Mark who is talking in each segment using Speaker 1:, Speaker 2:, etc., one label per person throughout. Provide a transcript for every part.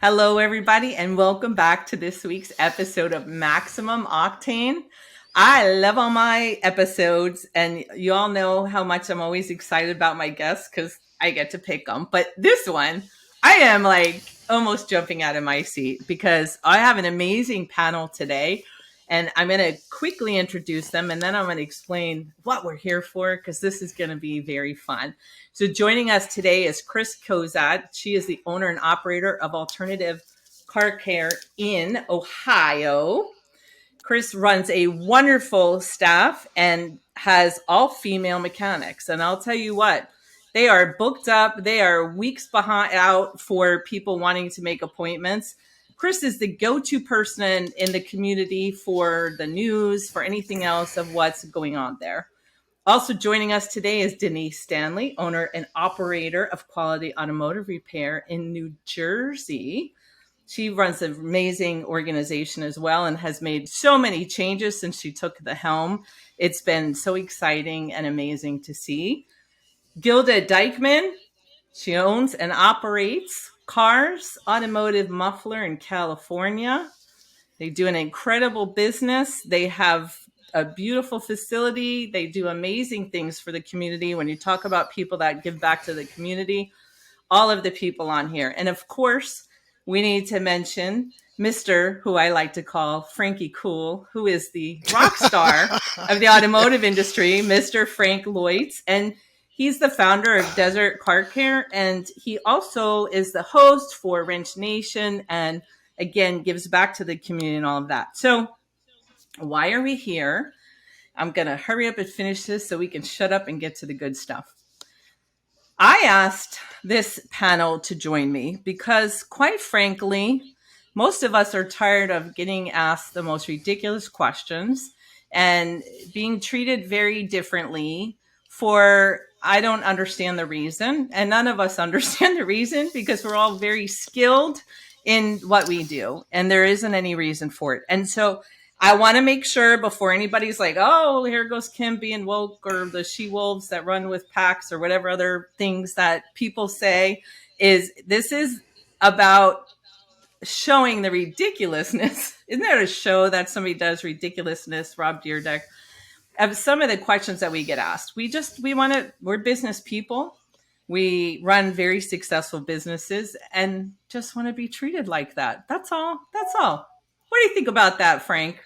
Speaker 1: Hello, everybody, and welcome back to this week's episode of Maximum Octane. I love all my episodes, and you all know how much I'm always excited about my guests because I get to pick them. But this one, I am like almost jumping out of my seat because I have an amazing panel today, and I'm going to quickly introduce them, and then I'm going to explain what we're here for because this is going to be very fun. So joining us today is Chris Cozad. She is the owner and operator of Alternative Car Care in Ohio. Chris runs a wonderful staff and has all female mechanics. And I'll tell you what, they are booked up. They are weeks behind out for people wanting to make appointments. Chris is the go-to person in the community for the news, for anything else of what's going on there. Also joining us today is Denise Stanley, owner and operator of Quality Automotive Repair in New Jersey. She runs an amazing organization as well and has made so many changes since she took the helm. It's been so exciting and amazing to see. Gilda Dyckman, she owns and operates Cars Automotive Muffler in California. They do an incredible business. They have a beautiful facility. They do amazing things for the community. When you talk about people that give back to the community, all of the people on here. And of course, we need to mention Mr., who I like to call Frankie Cool, who is the rock star of the automotive industry, Mr. Frank Leutz. And he's the founder of Desert Car Care. And he also is the host for Wrench Nation and again, gives back to the community and all of that. So why are we here? I'm going to hurry up and finish this so we can shut up and get to the good stuff. I asked this panel to join me because, quite frankly, most of us are tired of getting asked the most ridiculous questions and being treated very differently for, I don't understand the reason. And none of us understand the reason because we're all very skilled in what we do. And there isn't any reason for it. And so I want to make sure before anybody's like, oh, here goes Kim being woke or the she-wolves that run with packs or whatever other things that people say, is this is about showing the ridiculousness. Isn't there a show that somebody does, Ridiculousness, Rob Dyrdek, of some of the questions that we get asked? We're business people. We run very successful businesses and just want to be treated like that. That's all. That's all. What do you think about that, Frank?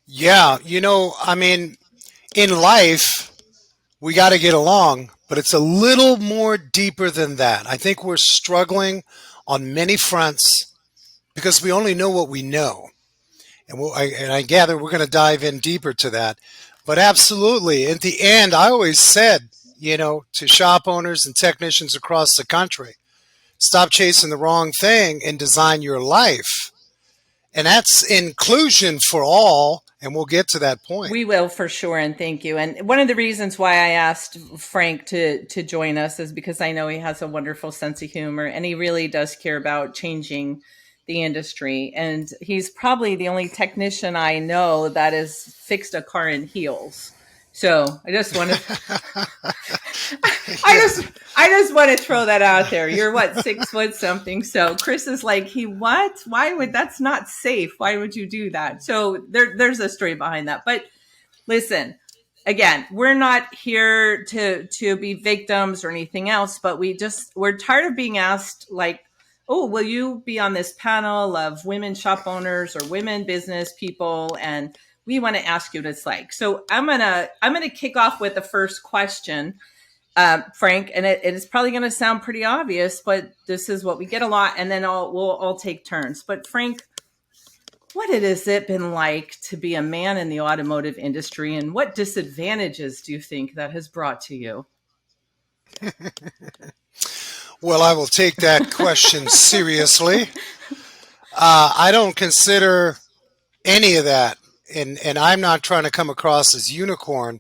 Speaker 2: Yeah, in life, we got to get along, but it's a little more deeper than that. I think we're struggling on many fronts because we only know what we know. And I gather we're going to dive in deeper to that. But absolutely, at the end, I always said, to shop owners and technicians across the country, stop chasing the wrong thing and design your life. And that's inclusion for all. And we'll get to that point.
Speaker 1: We will for sure. And thank you. And one of the reasons why I asked Frank to join us is because I know he has a wonderful sense of humor and he really does care about changing the industry. And he's probably the only technician I know that has fixed a car in heels. So I just want to, I just want to throw that out there. You're what, 6 foot something. So Chris is like, that's not safe. Why would you do that? So there's a story behind that. But listen, again, we're not here to be victims or anything else, but we're tired of being asked like, oh, will you be on this panel of women shop owners or women business people? And we want to ask you what it's like. So I'm gonna kick off with the first question, Frank, and it is probably going to sound pretty obvious, but this is what we get a lot, and then we'll all take turns. But Frank, what has it been like to be a man in the automotive industry, and what disadvantages do you think that has brought to you?
Speaker 2: Well, I will take that question seriously. I don't consider any of that, and I'm not trying to come across as unicorn.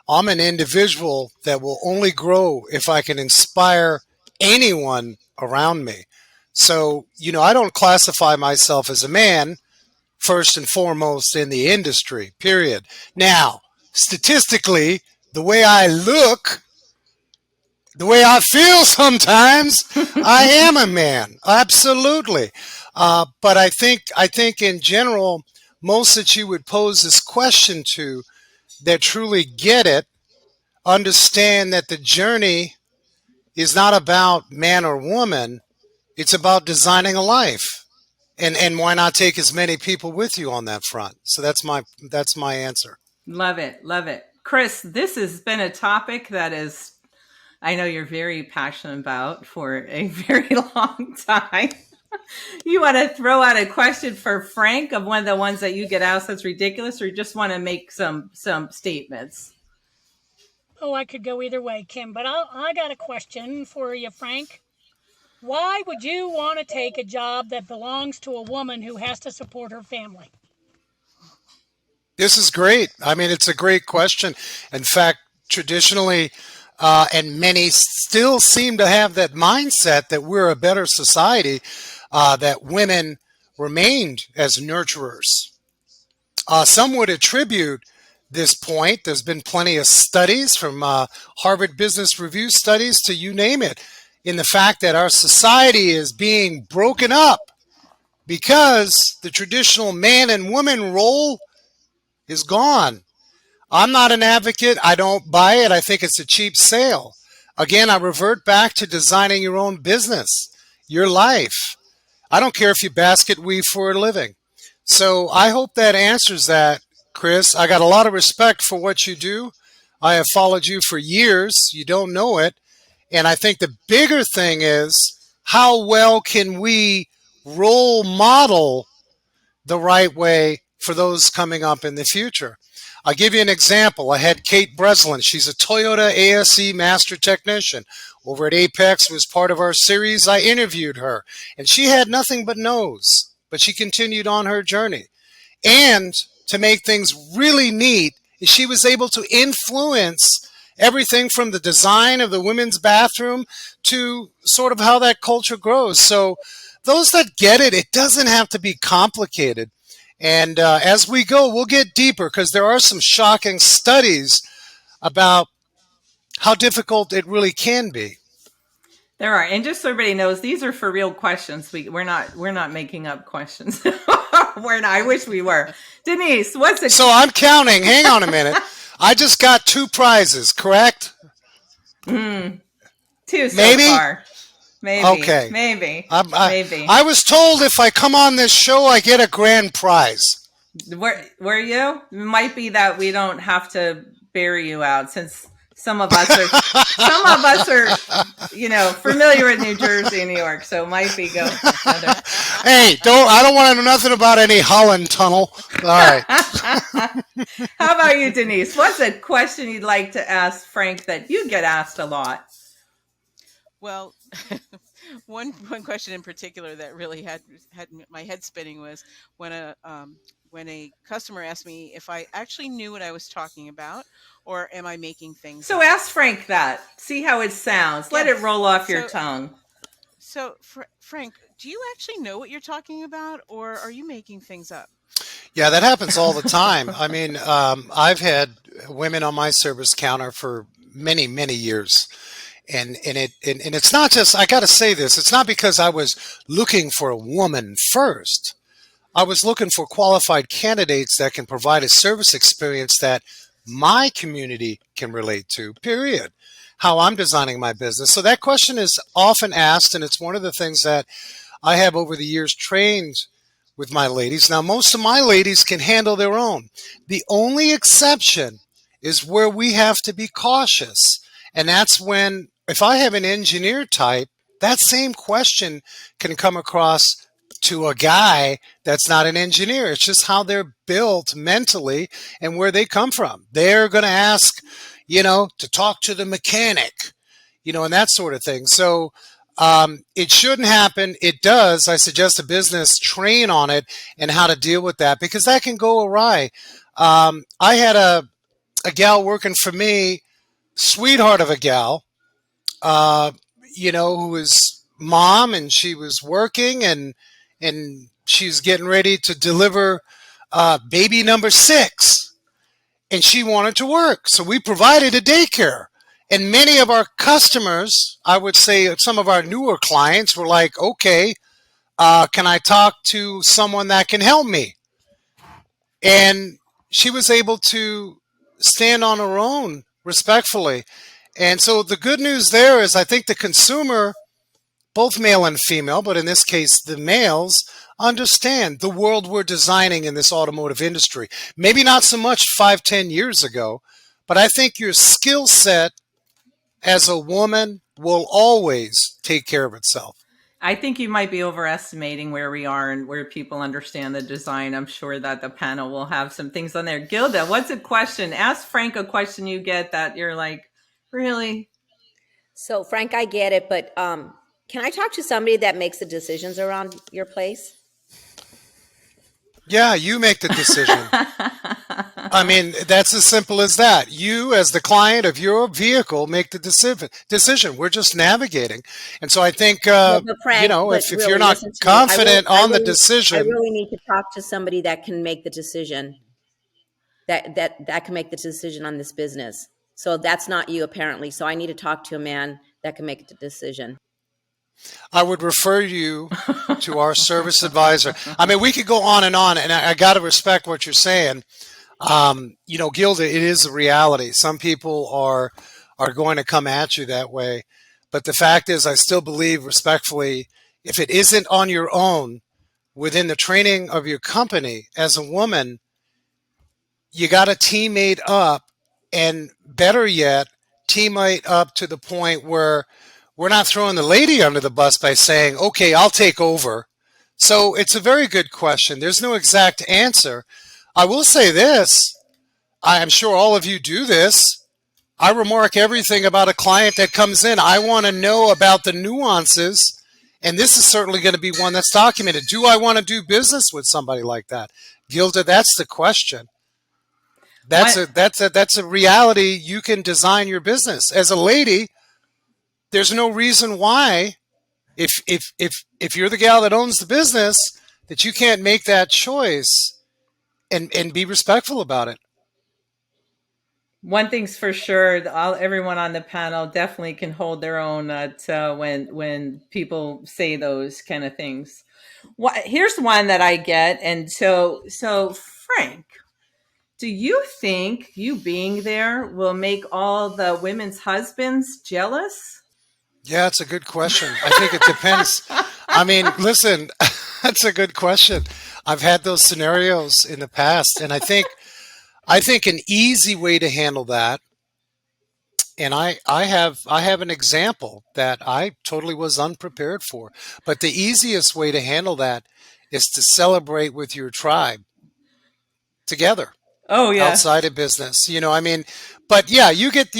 Speaker 2: I'm an individual that will only grow if I can inspire anyone around me. So, I don't classify myself as a man, first and foremost, in the industry, period. Now, statistically, the way I look The way I feel sometimes, I am a man. Absolutely. But I think in general, most that you would pose this question to that truly get it understand that the journey is not about man or woman. It's about designing a life. And why not take as many people with you on that front? So that's my answer.
Speaker 1: Love it. Love it. Chris, this has been a topic that is, I know you're very passionate about for a very long time. You want to throw out a question for Frank of one of the ones that you get asked that's ridiculous, or you just want to make some statements?
Speaker 3: Oh, I could go either way, Kim, but I got a question for you, Frank. Why would you want to take a job that belongs to a woman who has to support her family?
Speaker 2: This is great. I mean, it's a great question. In fact, traditionally, and many still seem to have that mindset that we're a better society, that women remained as nurturers. Some would attribute this point. There's been plenty of studies from Harvard Business Review studies to you name it, in the fact that our society is being broken up because the traditional man and woman role is gone. I'm not an advocate. I don't buy it. I think it's a cheap sale. Again, I revert back to designing your own business, your life. I don't care if you basket weave for a living. So I hope that answers that, Chris. I got a lot of respect for what you do. I have followed you for years. You don't know it. And I think the bigger thing is how well can we role model the right way for those coming up in the future. I'll give you an example. I had Kate Breslin. She's a Toyota ASE master technician. Over at Apex was part of our series. I interviewed her, and she had nothing but no's, but she continued on her journey. And to make things really neat, she was able to influence everything from the design of the women's bathroom to sort of how that culture grows. So those that get it, it doesn't have to be complicated. And as we go, we'll get deeper because there are some shocking studies about how difficult it really can be.
Speaker 1: There are, and just so everybody knows, these are for real questions. We're not making up questions. We're not. I wish we were. Denise, what's it?
Speaker 2: So I'm counting. Hang on a minute. I just got 2 prizes, correct?
Speaker 1: 2 so
Speaker 2: Maybe?
Speaker 1: far. Maybe.
Speaker 2: Okay.
Speaker 1: Maybe.
Speaker 2: Maybe. I was told if I come on this show, I get a grand prize.
Speaker 1: Were you? It might be that we don't have to bury you out, since some of us are familiar with New Jersey and New York, so it might be go.
Speaker 2: Hey, I don't want to know nothing about any Holland Tunnel. All right.
Speaker 1: How about you, Denise? What's a question you'd like to ask Frank that you get asked a lot?
Speaker 4: Well, one question in particular that really had my head spinning was when a customer asked me if I actually knew what I was talking about, or am I making things
Speaker 1: So
Speaker 4: up?
Speaker 1: ask Frank that. See how it sounds. Let it roll off your tongue.
Speaker 4: So, Frank, do you actually know what you're talking about, or are you making things up?
Speaker 2: Yeah, that happens all the time. I mean, I've had women on my service counter for many, many years. And it's not just, I got to say this, it's not because I was looking for a woman first. I was looking for qualified candidates that can provide a service experience that my community can relate to, period. How I'm designing my business. So that question is often asked, and it's one of the things that I have over the years trained with my ladies. Now, most of my ladies can handle their own. The only exception is where we have to be cautious. And that's when, if I have an engineer type, that same question can come across to a guy that's not an engineer. It's just how they're built mentally and where they come from. They're going to ask, to talk to the mechanic, and that sort of thing. So it shouldn't happen. It does. I suggest a business train on it and how to deal with that, because that can go awry. I had a gal working for me, sweetheart of a gal, who was mom, and she was working and she's getting ready to deliver baby number 6, and she wanted to work. So we provided a daycare, And many of our customers, I would say some of our newer clients were like, okay, can I talk to someone that can help me? And she was able to stand on her own respectfully. And so the good news there is I think the consumer, both male and female, but in this case, the males, understand the world we're designing in this automotive industry. Maybe not so much 5, 10 years ago, but I think your skill set as a woman will always take care of itself.
Speaker 1: I think you might be overestimating where we are and where people understand the design. I'm sure that the panel will have some things on there. Gilda, what's a question? Ask Frank a question you get that you're like, really?
Speaker 5: So, Frank, I get it, but can I talk to somebody that makes the decisions around your place?
Speaker 2: Yeah, you make the decision. I mean, that's as simple as that. You, as the client of your vehicle, make the decision. We're just navigating. And so I think,
Speaker 5: But Frank,
Speaker 2: if
Speaker 5: really,
Speaker 2: you're not
Speaker 5: listen to me.
Speaker 2: confident on the
Speaker 5: I
Speaker 2: decision,
Speaker 5: really need to talk to somebody that can make the decision, that can make the decision on this business. So that's not you, apparently. So I need to talk to a man that can make the decision.
Speaker 2: I would refer you to our service advisor. I mean, we could go on, and I got to respect what you're saying. Gilda, it is a reality. Some people are going to come at you that way. But the fact is, I still believe respectfully, if it isn't on your own within the training of your company as a woman, you got to teammate up, and better yet, teammate up to the point where we're not throwing the lady under the bus by saying, okay, I'll take over. So it's a very good question. There's no exact answer. I will say this. I am sure all of you do this. I remark everything about a client that comes in. I want to know about the nuances, and this is certainly going to be one that's documented. Do I want to do business with somebody like that? Gilda, that's the question. That's a reality. You can design your business. As a lady, there's no reason why, if you're the gal that owns the business, that you can't make that choice and be respectful about it.
Speaker 1: One thing's for sure, everyone on the panel definitely can hold their own when people say those kind of things. Here's one that I get, and so Frank, do you think you being there will make all the women's husbands jealous?
Speaker 2: Yeah, it's a good question. I think it depends. I mean, listen, that's a good question. I've had those scenarios in the past, and I think an easy way to handle that, and I have an example that I totally was unprepared for, but the easiest way to handle that is to celebrate with your tribe together.
Speaker 1: Oh yeah,
Speaker 2: outside of business, I mean, but yeah, you get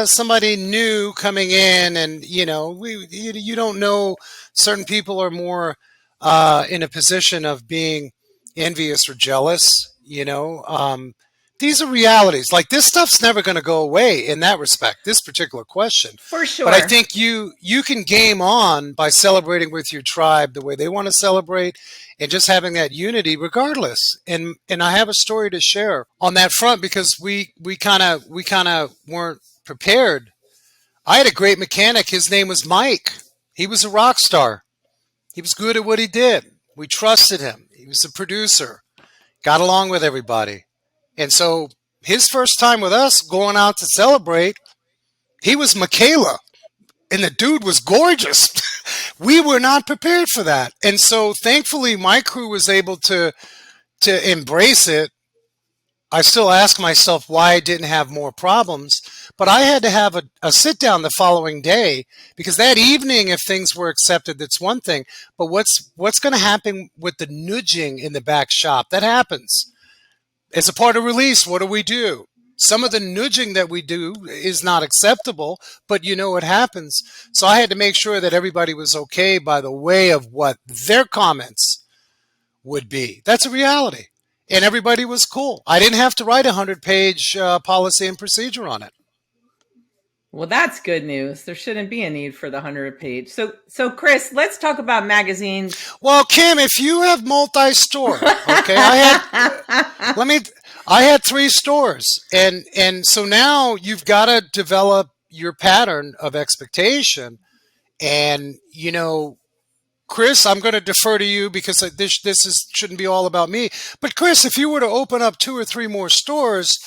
Speaker 2: somebody new coming in, and you don't know. Certain people are more in a position of being envious or jealous. These are realities. Like, this stuff's never going to go away in that respect. This particular question,
Speaker 1: for sure.
Speaker 2: But I think you can game on by celebrating with your tribe the way they want to celebrate, and just having that unity regardless. And I have a story to share on that front, because we kind of weren't prepared. I had a great mechanic. His name was Mike. He was a rock star. He was good at what he did. We trusted him. He was a producer. Got along with everybody. And so his first time with us going out to celebrate, he was Michaela, and the dude was gorgeous. We were not prepared for that. And so thankfully my crew was able to embrace it. I still ask myself why I didn't have more problems, but I had to have a sit down the following day, because that evening, if things were accepted, that's one thing. But what's going to happen with the nudging in the back shop? That happens. As a part of release, what do? Some of the nudging that we do is not acceptable, but it happens. So I had to make sure that everybody was okay by the way of what their comments would be. That's a reality. And everybody was cool. I didn't have to write a 100-page policy and procedure on it.
Speaker 1: Well, that's good news. There shouldn't be a need for the 100-page. So Chris, let's talk about magazines.
Speaker 2: Well, Kim, if you have multi-store, okay, I had 3 stores, and so now you've got to develop your pattern of expectation. And Chris, I'm going to defer to you because this is shouldn't be all about me. But Chris, if you were to open up 2 or 3 more stores,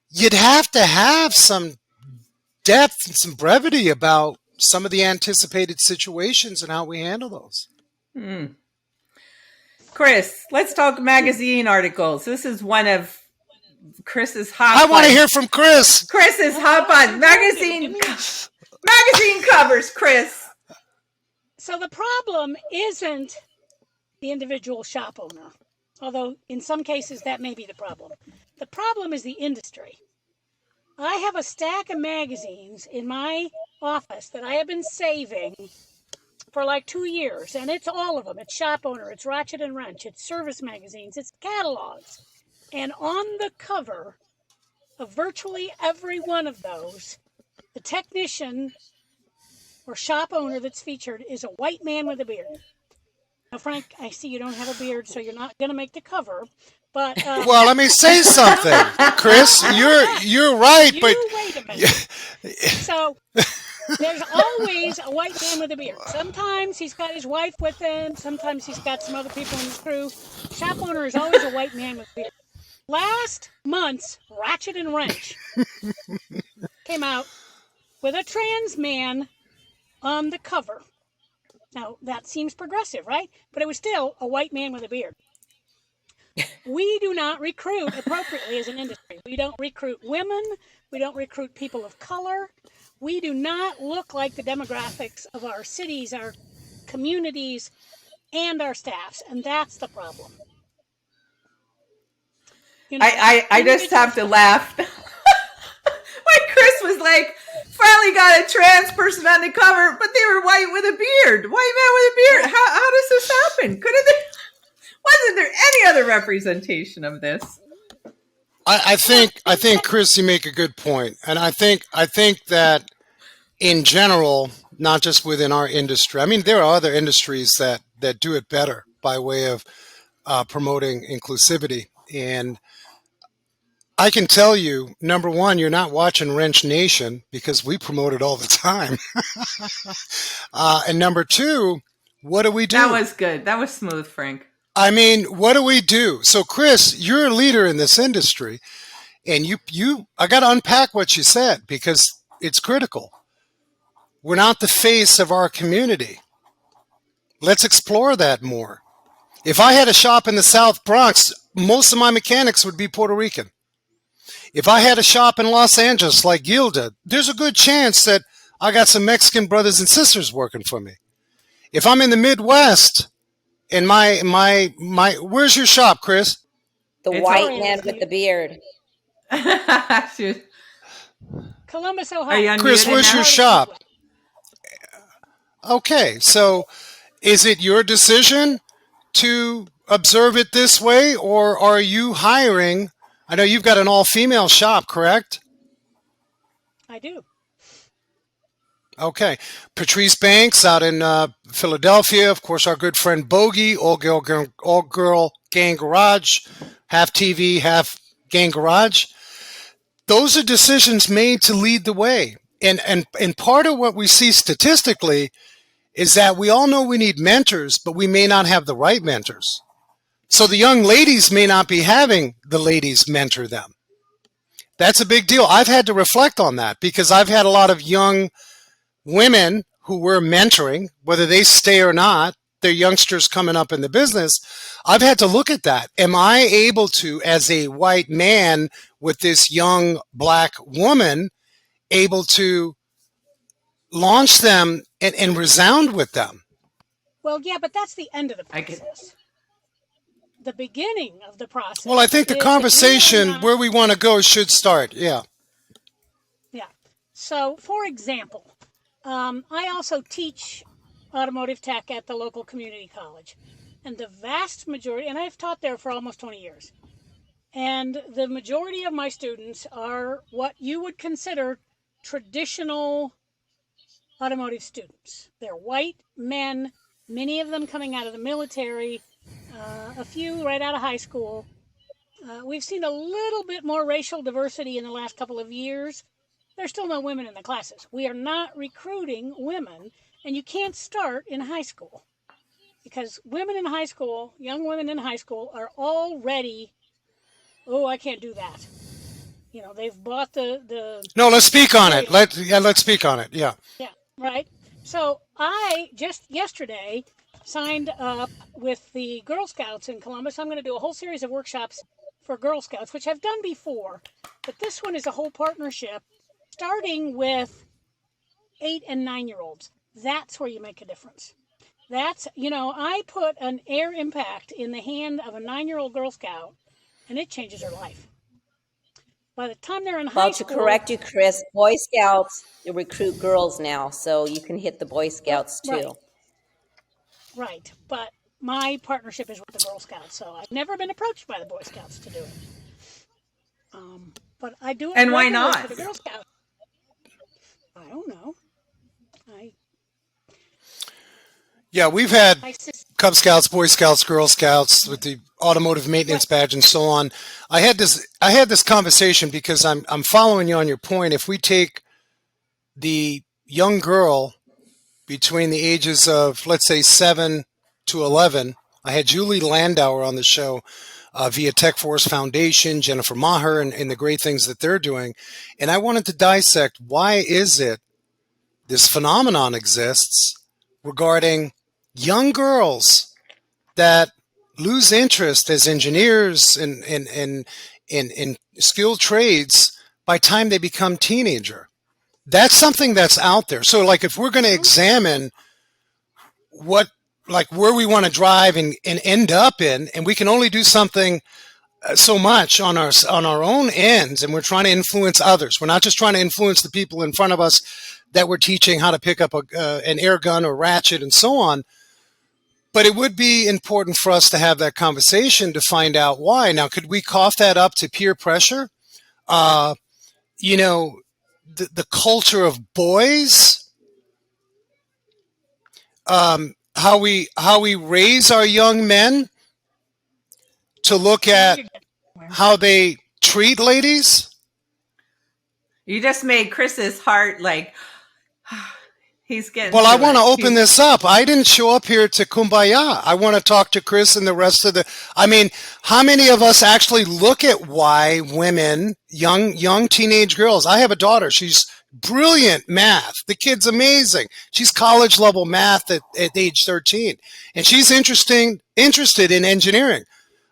Speaker 2: you'd have to have some depth and some brevity about some of the anticipated situations and how we handle those.
Speaker 1: Chris, let's talk magazine articles. This is one of Chris's hot.
Speaker 2: I want to hear from Chris.
Speaker 1: Chris's hot button magazine covers. Chris.
Speaker 3: So the problem isn't the individual shop owner, although in some cases that may be the problem. The problem is the industry. I have a stack of magazines in my office that I have been saving for like 2 years, and it's all of them. It's Shop Owner, it's Ratchet and Wrench, it's service magazines, it's catalogs. And on the cover of virtually every one of those, the technician or shop owner that's featured is a white man with a beard. Now, Frank, I see you don't have a beard, so you're not going to make the cover. But
Speaker 2: well, let me say something, Chris. You're right, but
Speaker 3: wait a minute. So there's always a white man with a beard. Sometimes he's got his wife with him. Sometimes he's got some other people in the crew. Shop owner is always a white man with a beard. Last month's Ratchet and Wrench came out with a trans man on the cover. Now, that seems progressive, right? But it was still a white man with a beard. We do not recruit appropriately as an industry. We don't recruit women. We don't recruit people of color. We do not look like the demographics of our cities, our communities, and our staffs. And that's the problem.
Speaker 1: I just have to laugh. When Chris was like, finally got a trans person on the cover, but they were white with a beard. White man with a beard. How does this happen? Wasn't there any other representation of this?
Speaker 2: I think Chris, you make a good point, and I think that in general, not just within our industry. I mean, there are other industries that do it better by way of promoting inclusivity. And I can tell you, number one, you're not watching Wrench Nation because we promote it all the time. And number two, what do we do?
Speaker 1: That was good. That was smooth, Frank.
Speaker 2: I mean, what do we do? So, Chris, you're a leader in this industry, and I got to unpack what you said because it's critical. We're not the face of our community. Let's explore that more. If I had a shop in the South Bronx, most of my mechanics would be Puerto Rican. If I had a shop in Los Angeles like Gilda, there's a good chance that I got some Mexican brothers and sisters working for me. If I'm in the Midwest, and my where's your shop, Chris?
Speaker 5: The white man with the beard.
Speaker 3: Columbus, Ohio.
Speaker 2: Chris, where's your shop? Okay, so is it your decision to observe it this way, or are you hiring? I know you've got an all-female shop, correct?
Speaker 3: I do.
Speaker 2: Okay. Patrice Banks out in Philadelphia. Of course, our good friend Bogey, all-girl gang garage, half TV, half gang garage. Those are decisions made to lead the way. And part of what we see statistically is that we all know we need mentors, but we may not have the right mentors. So the young ladies may not be having the ladies mentor them. That's a big deal. I've had to reflect on that because I've had a lot of young women who we're mentoring, whether they stay or not, they're youngsters coming up in the business. I've had to look at that. Am I able to, as a white man with this young black woman, able to launch them and resound with them?
Speaker 3: Well, yeah, but that's the end of the process. The beginning of the process.
Speaker 2: Well, I think the conversation where we want to go should start. Yeah.
Speaker 3: Yeah. So, for example, I also teach automotive tech at the local community college. And the vast majority, and I've taught there for almost 20 years, and the majority of my students are what you would consider traditional automotive students. They're white men, many of them coming out of the military, a few right out of high school. We've seen a little bit more racial diversity in the last couple of years. There's still no women in the classes. We are not recruiting women, and you can't start in high school because women in high school, young women in high school, are already, oh, I can't do that. They've bought the
Speaker 2: No, let's speak on it.
Speaker 3: stereotype.
Speaker 2: Let's speak on it. Yeah.
Speaker 3: Yeah, right. So I just yesterday signed up with the Girl Scouts in Columbus. I'm going to do a whole series of workshops for Girl Scouts, which I've done before, but this one is a whole partnership, starting with 8 and 9-year-olds. That's where you make a difference. I put an air impact in the hand of a 9-year-old Girl Scout, and it changes her life. By the time they're in high
Speaker 5: Well, to
Speaker 3: school,
Speaker 5: correct you, Chris, Boy Scouts recruit girls now, so you can hit the Boy Scouts too.
Speaker 3: right. But my partnership is with the Girl Scouts, so I've never been approached by the Boy Scouts to do it. But I do it
Speaker 1: And why
Speaker 3: regularly
Speaker 1: not?
Speaker 3: for the Girl Scouts. I don't know.
Speaker 2: Yeah, we've had
Speaker 3: My sister,
Speaker 2: Cub Scouts, Boy Scouts, Girl Scouts with the automotive maintenance badge and so on. I had this conversation because I'm following you on your point. If we take the young girl between the ages of, let's say, 7 to 11, I had Julie Landauer on the show via Tech Force Foundation, Jennifer Maher, and the great things that they're doing. And I wanted to dissect, why is it this phenomenon exists regarding young girls that lose interest as engineers in skilled trades by the time they become teenager. That's something that's out there. So like if we're going to examine what, like where we want to drive and end up in, and we can only do something so much on our own ends, and we're trying to influence others. We're not just trying to influence the people in front of us that we're teaching how to pick up an air gun or ratchet and so on. But it would be important for us to have that conversation to find out why. Now, could we cough that up to peer pressure? Uh, the culture of boys, how we raise our young men to look at how they treat ladies.
Speaker 1: You just made Chris's heart like he's getting.
Speaker 2: Well, I want to open this up. I didn't show up here to kumbaya. I want to talk to Chris and the rest of the. I mean, how many of us actually look at why women, young teenage girls? I have a daughter. She's brilliant math. The kid's amazing. She's college level math at age 13, and she's interested in engineering.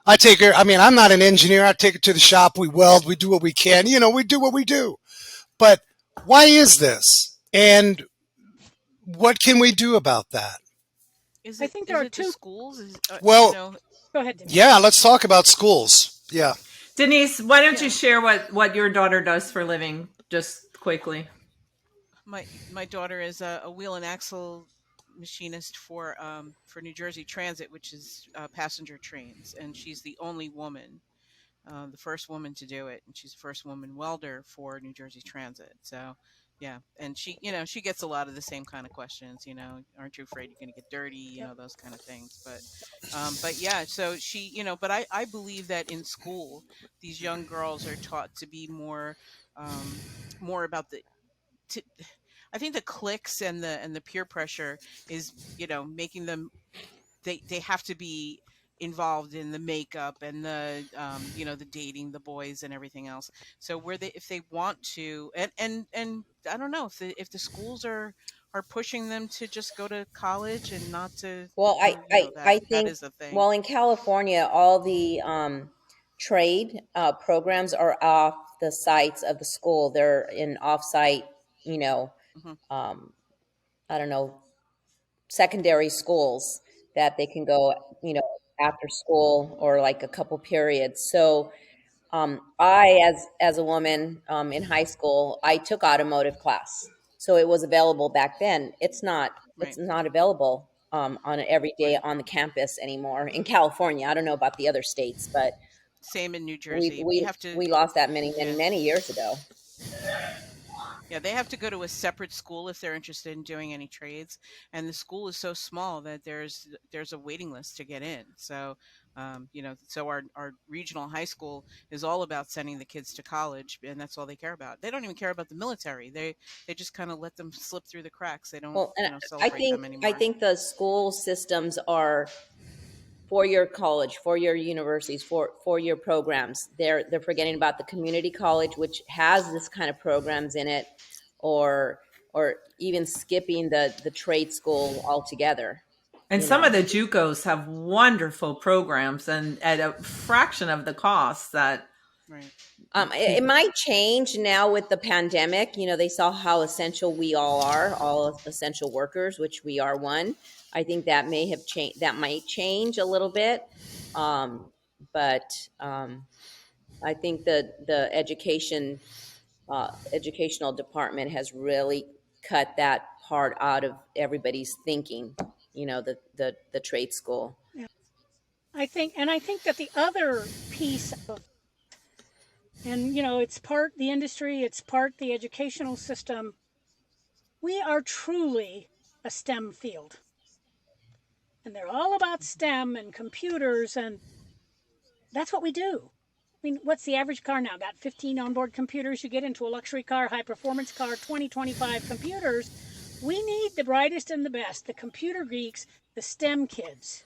Speaker 2: I take her. I mean, I'm not an engineer. I take her to the shop. We weld. We do what we can. We do what we do. But why is this? And what can we do about that?
Speaker 3: I think there are two
Speaker 4: schools.
Speaker 2: Well,
Speaker 3: go ahead, Denise.
Speaker 2: Yeah, let's talk about schools. Yeah.
Speaker 1: Denise, why don't you share what your daughter does for a living, just quickly?
Speaker 4: My daughter is a wheel and axle machinist for New Jersey Transit, which is passenger trains, and she's the only woman, the first woman to do it, and she's the first woman welder for New Jersey Transit. So, yeah, and she gets a lot of the same kind of questions. Aren't you afraid you're going to get dirty? Those kind of things. But yeah, so she, but I believe that in school, these young girls are taught to be more about I think the cliques and the peer pressure is, making them, they have to be involved in the makeup and the the dating the boys and everything else. So if they want to, and I don't know if the schools are pushing them to just go to college and not to.
Speaker 5: Well, I think
Speaker 4: that is the thing.
Speaker 5: Well, in California, all the trade programs are off the sites of the school. They're in off-site, I don't know, secondary schools that they can go, after school or like a couple periods. So I, as a woman in high school, I took automotive class, so it was available back then. It's not available on every day on the campus anymore in California. I don't know about the other states, but
Speaker 4: same in New Jersey.
Speaker 5: We lost that many years ago.
Speaker 4: Yeah, they have to go to a separate school if they're interested in doing any trades, and the school is so small that there's a waiting list to get in. So So our regional high school is all about sending the kids to college, and that's all they care about. They don't even care about the military. They just kind of let them slip through the cracks. They don't,
Speaker 5: Well, and I
Speaker 4: celebrate
Speaker 5: think
Speaker 4: them
Speaker 5: I
Speaker 4: anymore.
Speaker 5: think the school systems are four-year college, four-year universities, four-year programs. They're forgetting about the community college, which has this kind of programs in it, or even skipping the trade school altogether.
Speaker 1: And
Speaker 5: You
Speaker 1: some of
Speaker 5: know,
Speaker 1: the JUCOs have wonderful programs and at a fraction of the cost that
Speaker 4: Right.
Speaker 5: it might change now with the pandemic. They saw how essential we all are, all essential workers, which we are one. I think that may have changed. That might change a little bit, but I think the educational department has really cut that part out of everybody's thinking. The trade school.
Speaker 3: Yeah. I think that the other piece of, and it's part the industry, it's part the educational system. We are truly a STEM field. And they're all about STEM and computers, and that's what we do. I mean, what's the average car now? Got 15 onboard computers. You get into a luxury car, high performance car, 20, 25 computers. We need the brightest and the best, the computer geeks, the STEM kids.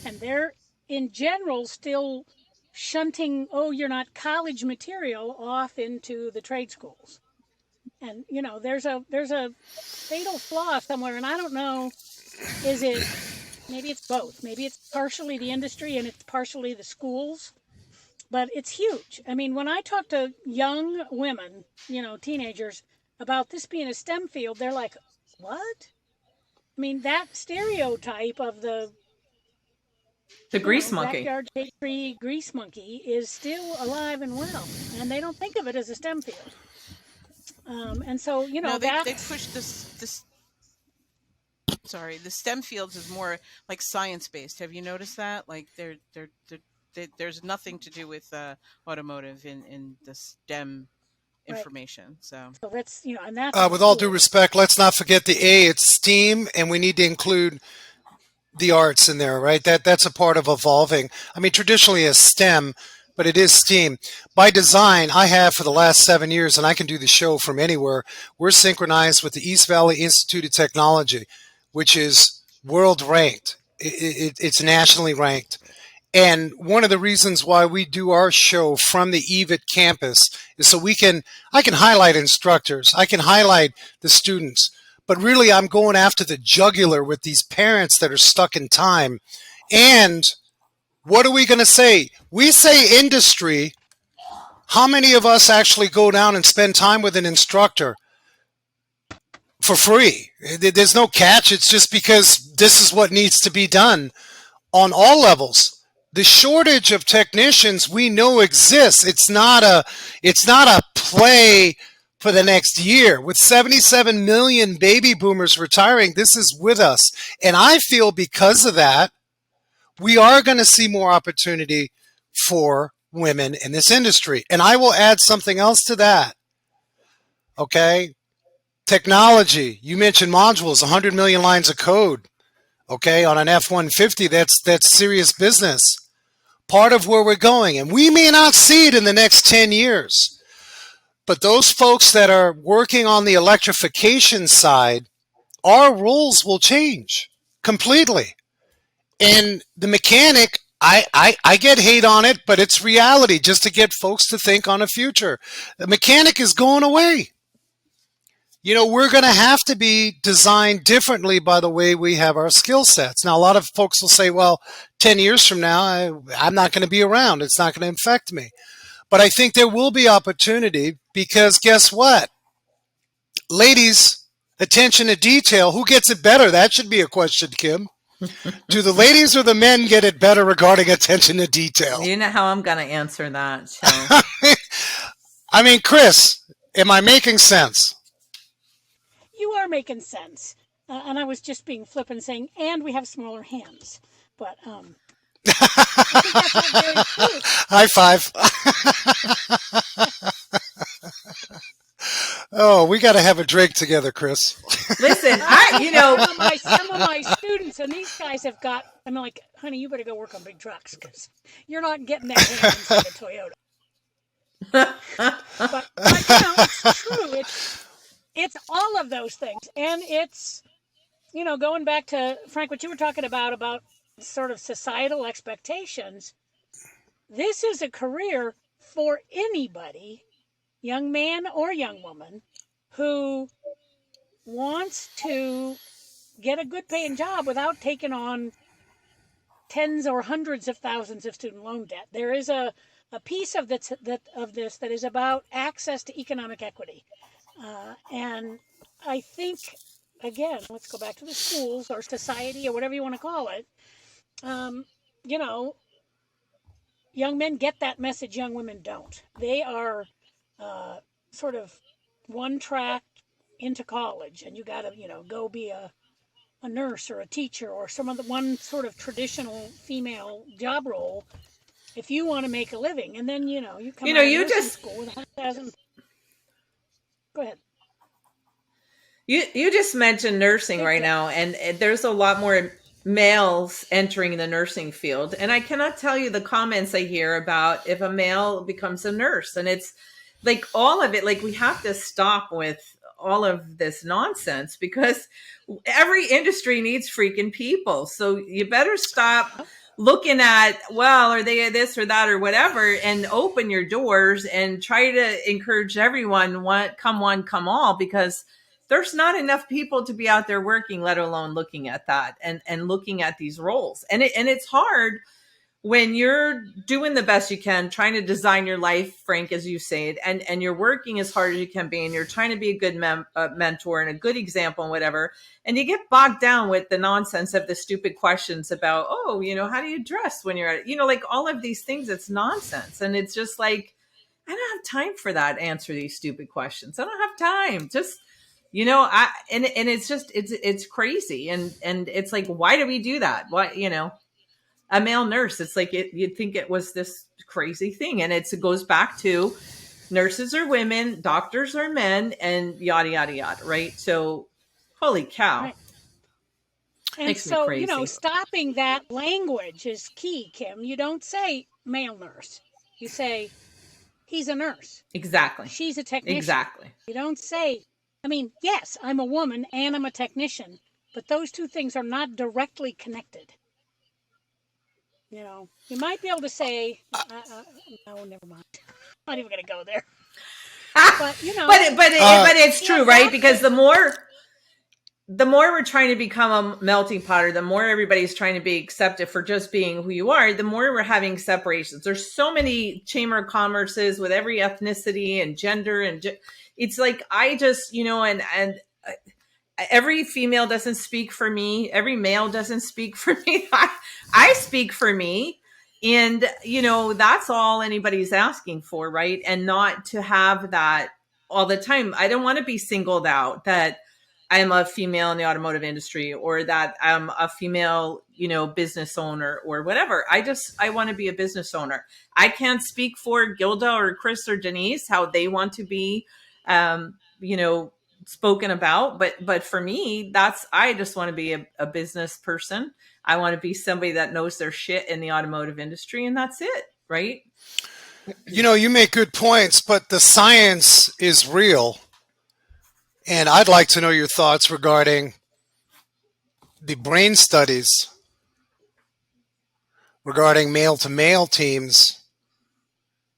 Speaker 3: And they're, in general, still shunting, oh, you're not college material, off into the trade schools. And, there's a fatal flaw somewhere, and I don't know, is it, maybe it's both. Maybe it's partially the industry and it's partially the schools, but it's huge. I mean, when I talk to young women, teenagers, about this being a STEM field, they're like, what? I mean, that stereotype of the
Speaker 1: grease monkey.
Speaker 3: backyard shade tree grease monkey is still alive and well, and they don't think of it as a STEM field. And so,
Speaker 4: No, they
Speaker 3: that's
Speaker 4: push this. Sorry, the STEM fields is more like science based. Have you noticed that? Like there's nothing to do with automotive in the STEM
Speaker 3: right.
Speaker 4: information. So
Speaker 3: That's and that's
Speaker 2: With all
Speaker 3: cool.
Speaker 2: due respect, let's not forget the A. It's STEAM, and we need to include the arts in there, right? That's a part of evolving. I mean, traditionally it's STEM, but it is STEAM. By design, I have for the last 7 years, and I can do the show from anywhere. We're synchronized with the East Valley Institute of Technology, which is world ranked. It's nationally ranked. And one of the reasons why we do our show from the EVIT campus is so I can highlight instructors, I can highlight the students, but really I'm going after the jugular with these parents that are stuck in time. And what are we going to say? We say industry. How many of us actually go down and spend time with an instructor for free? There's no catch. It's just because this is what needs to be done on all levels. The shortage of technicians we know exists. It's not a play for the next year. With 77 million baby boomers retiring, this is with us. And I feel because of that, we are going to see more opportunity for women in this industry. And I will add something else to that. Okay? Technology. You mentioned modules, 100 million lines of code. Okay, on an F-150, that's serious business. Part of where we're going. And we may not see it in the next 10 years. But those folks that are working on the electrification side, our roles will change completely. And the mechanic, I get hate on it, but it's reality just to get folks to think on a future. The mechanic is going away. We're going to have to be designed differently by the way we have our skill sets. Now, a lot of folks will say, well, 10 years from now, I'm not going to be around. It's not going to affect me. But I think there will be opportunity because guess what? Ladies, attention to detail. Who gets it better? That should be a question, Kim. Do the ladies or the men get it better regarding attention to detail?
Speaker 1: You know how I'm going to answer that. So.
Speaker 2: I mean, Chris, am I making sense?
Speaker 3: You are making sense. And I was just being flippant saying, and we have smaller hands. But I think that's all very true.
Speaker 2: High five. Oh, we got to have a drink together, Chris.
Speaker 1: Listen,
Speaker 3: Some of my students and these guys have got. I'm like, honey, you better go work on big trucks because you're not getting that van inside a Toyota. But it's true. It's all of those things, and it's going back to Frank, what you were talking about sort of societal expectations. This is a career for anybody, young man or young woman, who wants to get a good paying job without taking on tens or hundreds of thousands of student loan debt. There is a piece of this that is about access to economic equity. And I think, again, let's go back to the schools or society or whatever you want to call it. Young men get that message, young women don't. They are sort of one track into college, and you got to, go be a nurse or a teacher or one sort of traditional female job role if you want to make a living. And then, you come out of nursing school with 100,000. Go ahead.
Speaker 1: You just mentioned nursing right now, and there's a lot more males entering the nursing field. And I cannot tell you the comments I hear about if a male becomes a nurse. And it's like all of it, like we have to stop with all of this nonsense because every industry needs freaking people. So you better stop looking at, well, are they this or that or whatever, and open your doors and try to encourage everyone, come one, come all, because there's not enough people to be out there working, let alone looking at that and looking at these roles. And it's hard when you're doing the best you can, trying to design your life, Frank, as you say, and you're working as hard as you can be, and you're trying to be a good mentor and a good example and whatever, and you get bogged down with the nonsense of the stupid questions about, how do you dress when you're at, like all of these things, it's nonsense. And it's just like, I don't have time for that. Answer these stupid questions. I don't have time. Just, and it's just, it's crazy. And it's like, why do we do that? Why, a male nurse, it's like you'd think it was this crazy thing. And it goes back to nurses are women, doctors are men, and yada, yada, yada. Right. So holy cow.
Speaker 3: Right. And so, stopping that language is key, Kim. You don't say male nurse. You say he's a nurse.
Speaker 1: Exactly.
Speaker 3: She's a technician.
Speaker 1: Exactly.
Speaker 3: You don't say, yes, I'm a woman and I'm a technician, but those two things are not directly connected. You might be able to say, no, never mind. I'm not even going to go there. But
Speaker 1: it's true, right? Because the more we're trying to become a melting pot, or the more everybody's trying to be accepted for just being who you are, the more we're having separations. There's so many chamber of commerces with every ethnicity and gender, and it's like I just, every female doesn't speak for me. Every male doesn't speak for me. I speak for me. And, that's all anybody's asking for, right? And not to have that all the time. I don't want to be singled out that I'm a female in the automotive industry, or that I'm a female, business owner or whatever. I want to be a business owner. I can't speak for Gilda or Chris or Denise, how they want to be, spoken about, but for me, I just want to be a business person. I want to be somebody that knows their shit in the automotive industry, and that's it, right?
Speaker 2: You make good points, but the science is real. And I'd like to know your thoughts regarding the brain studies regarding male to male teams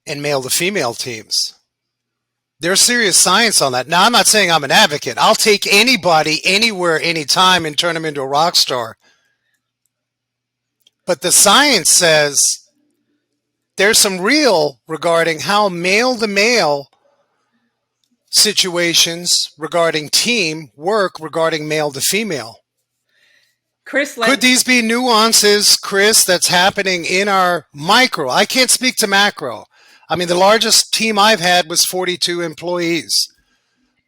Speaker 2: and male to female teams. There's serious science on that. Now, I'm not saying I'm an advocate. I'll take anybody, anywhere, anytime, and turn them into a rock star. But the science says there's some real regarding how male to male situations regarding team work regarding male to female.
Speaker 1: Chris,
Speaker 2: could these be nuances, Chris, that's happening in our micro? I can't speak to macro. The largest team I've had was 42 employees.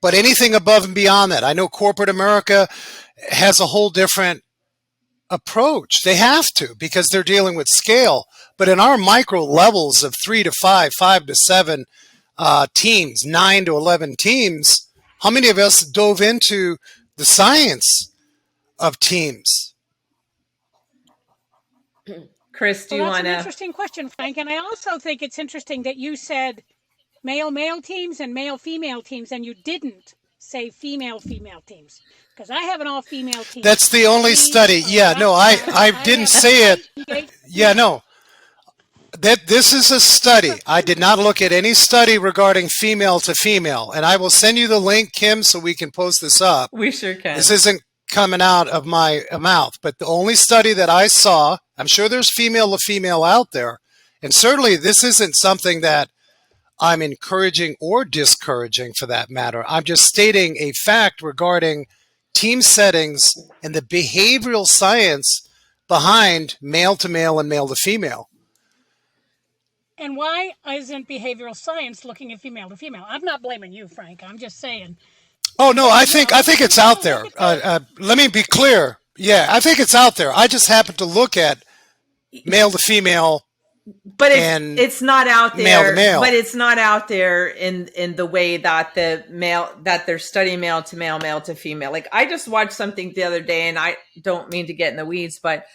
Speaker 2: But anything above and beyond that, I know corporate America has a whole different approach. They have to, because they're dealing with scale. But in our micro levels of 3 to 5, 5 to 7, teams, 9 to 11 teams, how many of us dove into the science of teams?
Speaker 1: Chris, do
Speaker 3: Well,
Speaker 1: you
Speaker 3: that's
Speaker 1: want
Speaker 3: an
Speaker 1: to?
Speaker 3: interesting question, Frank. And I also think it's interesting that you said male teams and male-female teams, and you didn't say female teams. Because I have an all-female team.
Speaker 2: That's the only study. Yeah, no, I didn't say it. Yeah, no. This is a study. I did not look at any study regarding female to female. And I will send you the link, Kim, so we can post this up.
Speaker 1: We sure can.
Speaker 2: This isn't coming out of my mouth, but the only study that I saw, I'm sure there's female to female out there. And certainly this isn't something that I'm encouraging or discouraging for that matter. I'm just stating a fact regarding team settings and the behavioral science behind male to male and male to female.
Speaker 3: And why isn't behavioral science looking at female to female? I'm not blaming you, Frank. I'm just saying.
Speaker 2: Oh no, I think it's out there. Let me be clear. Yeah, I think it's out there. I just happen to look at male to female.
Speaker 1: But it's not out there.
Speaker 2: Male to male.
Speaker 1: But it's not out there in the way that they're studying male to female. Like I just watched something the other day, and I don't mean to get in the weeds, but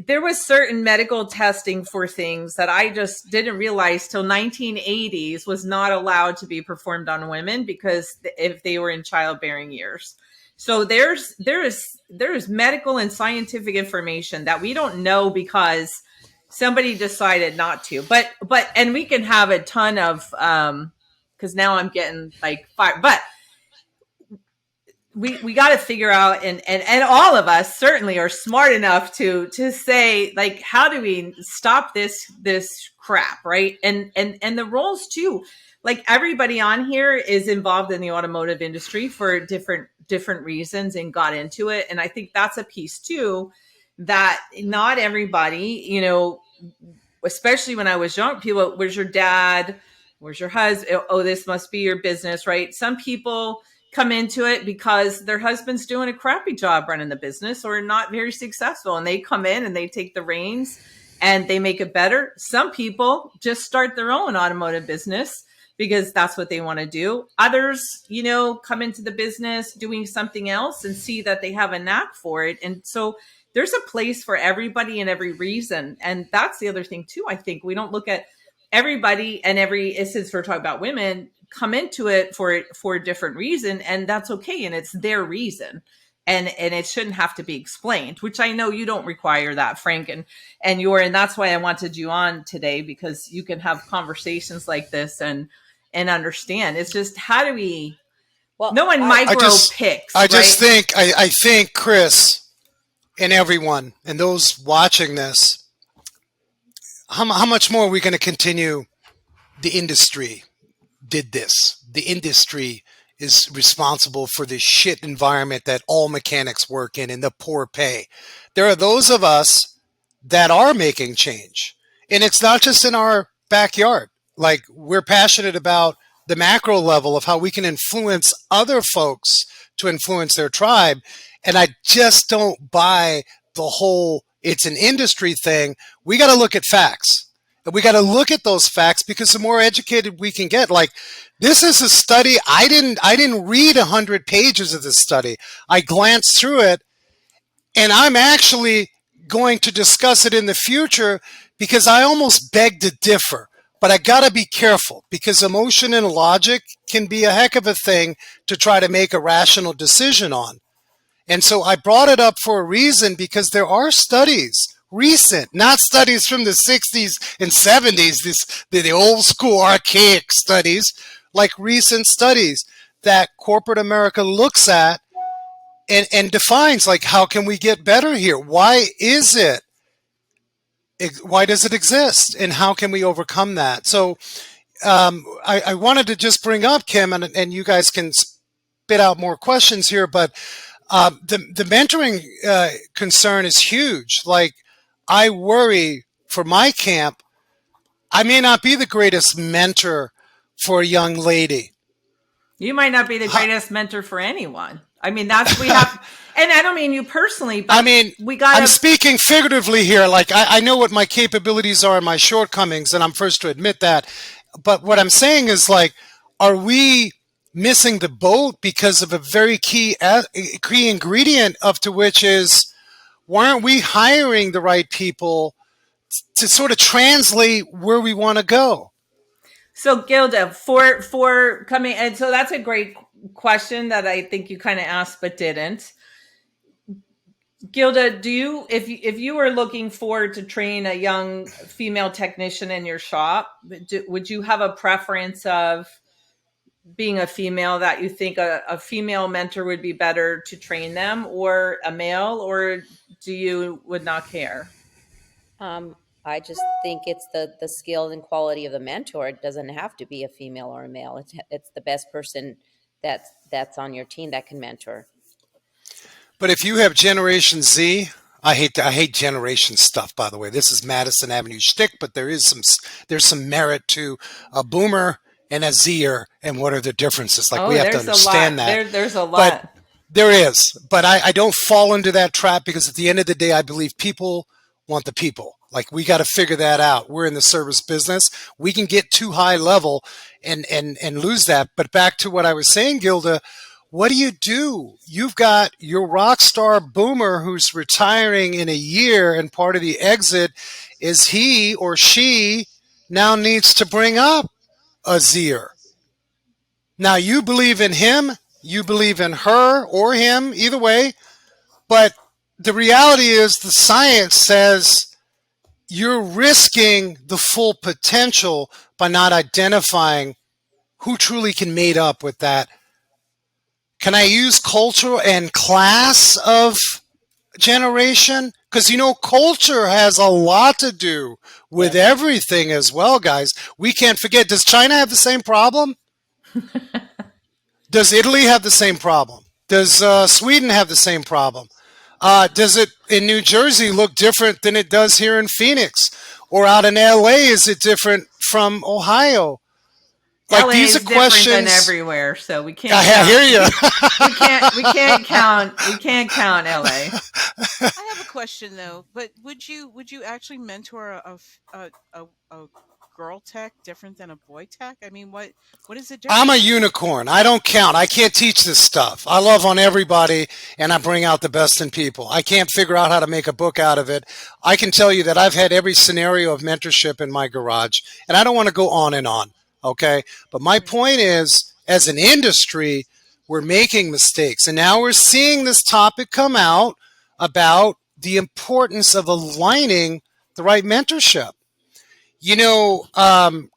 Speaker 1: there was certain medical testing for things that I just didn't realize till 1980s was not allowed to be performed on women because if they were in childbearing years. So there is medical and scientific information that we don't know because somebody decided not to. But and we can have a ton of because now I'm getting like fire. But we got to figure out, and all of us certainly are smart enough to say, like, how do we stop this crap, right? And the roles too, like everybody on here is involved in the automotive industry for different reasons and got into it. And I think that's a piece too, that not everybody, you know, especially when I was young, people, where's your dad? Where's your husband? Oh, this must be your business, right? Some people come into it because their husband's doing a crappy job running the business or not very successful. And they come in and they take the reins and they make it better. Some people just start their own automotive business because that's what they want to do. Others, you know, come into the business doing something else and see that they have a knack for it. And so there's a place for everybody and every reason. And that's the other thing too. I think we don't look at everybody and since we're talking about women, come into it for a different reason, and that's okay. And it's their reason. And it shouldn't have to be explained, which I know you don't require that, Frank, and that's why I wanted you on today, because you can have conversations like this and understand. It's just, how do we, no one picks.
Speaker 2: I think Chris and everyone and those watching this, how much more are we going to continue? The industry did this. The industry is responsible for the shit environment that all mechanics work in and the poor pay. There are those of us that are making change. And it's not just in our backyard. Like, we're passionate about the macro level of how we can influence other folks to influence their tribe. And I just don't buy the whole it's an industry thing. We got to look at facts. And we got to look at those facts, because the more educated we can get, like, this is a study. I didn't read 100 pages of this study. I glanced through it, and I'm actually going to discuss it in the future, because I almost beg to differ. But I got to be careful, because emotion and logic can be a heck of a thing to try to make a rational decision on. And so I brought it up for a reason, because there are studies, recent, not studies from the 60s and 70s, the old school archaic studies, like recent studies that corporate America looks at and defines, like, how can we get better here? Why is it? Why does it exist? And how can we overcome that? So I wanted to just bring up, Kim, and you guys can spit out more questions here, but the mentoring concern is huge. Like, I worry for my camp, I may not be the greatest mentor for a young lady.
Speaker 1: You might not be the greatest mentor for anyone. I mean, that's, we have, and I don't mean you personally, but
Speaker 2: I mean, I'm speaking figuratively here. Like, I know what my capabilities are and my shortcomings, and I'm first to admit that. But what I'm saying is like, are we missing the boat because of a very key ingredient of to which is why aren't we hiring the right people to sort of translate where we want to go?
Speaker 1: So Gilda, for coming, and so that's a great question that I think you kind of asked but didn't. Gilda, do you, if you were looking forward to train a young female technician in your shop, would you have a preference of being a female, that you think a female mentor would be better to train them, or a male, or do you would not care?
Speaker 5: I just think it's the skill and quality of the mentor. It doesn't have to be a female or a male. It's the best person that's on your team that can mentor.
Speaker 2: But if you have Generation Z, I hate generation stuff. By the way, this is Madison Avenue shtick, but there's some merit to a boomer and a Zer, and what are the differences? Like, we have to understand that.
Speaker 1: There's a lot.
Speaker 2: But there is. But I don't fall into that trap, because at the end of the day, I believe people want the people. Like, we got to figure that out. We're in the service business. We can get too high level and lose that. But back to what I was saying, Gilda, what do? You've got your rock star boomer who's retiring in a year, and part of the exit is he or she now needs to bring up a Zer. Now, you believe in him, you believe in her or him, either way, but the reality is the science says you're risking the full potential by not identifying who truly can mate up with that. Can I use culture and class of generation? Because, culture has a lot to do with everything as well, guys. We can't forget, does China have the same problem? Does Italy have the same problem? Does Sweden have the same problem? Does it in New Jersey look different than it does here in Phoenix? Or out in LA, is it different from Ohio? Like,
Speaker 1: LA
Speaker 2: these
Speaker 1: is
Speaker 2: are questions
Speaker 1: different than everywhere, so we can't.
Speaker 2: I hear you.
Speaker 1: We can't count LA.
Speaker 4: I have a question though, but would you actually mentor a girl tech different than a boy tech? I mean, what is the difference?
Speaker 2: I'm a unicorn. I don't count. I can't teach this stuff. I love on everybody, and I bring out the best in people. I can't figure out how to make a book out of it. I can tell you that I've had every scenario of mentorship in my garage, and I don't want to go on and on. Okay. But my point is, as an industry, we're making mistakes. And now we're seeing this topic come out about the importance of aligning the right mentorship.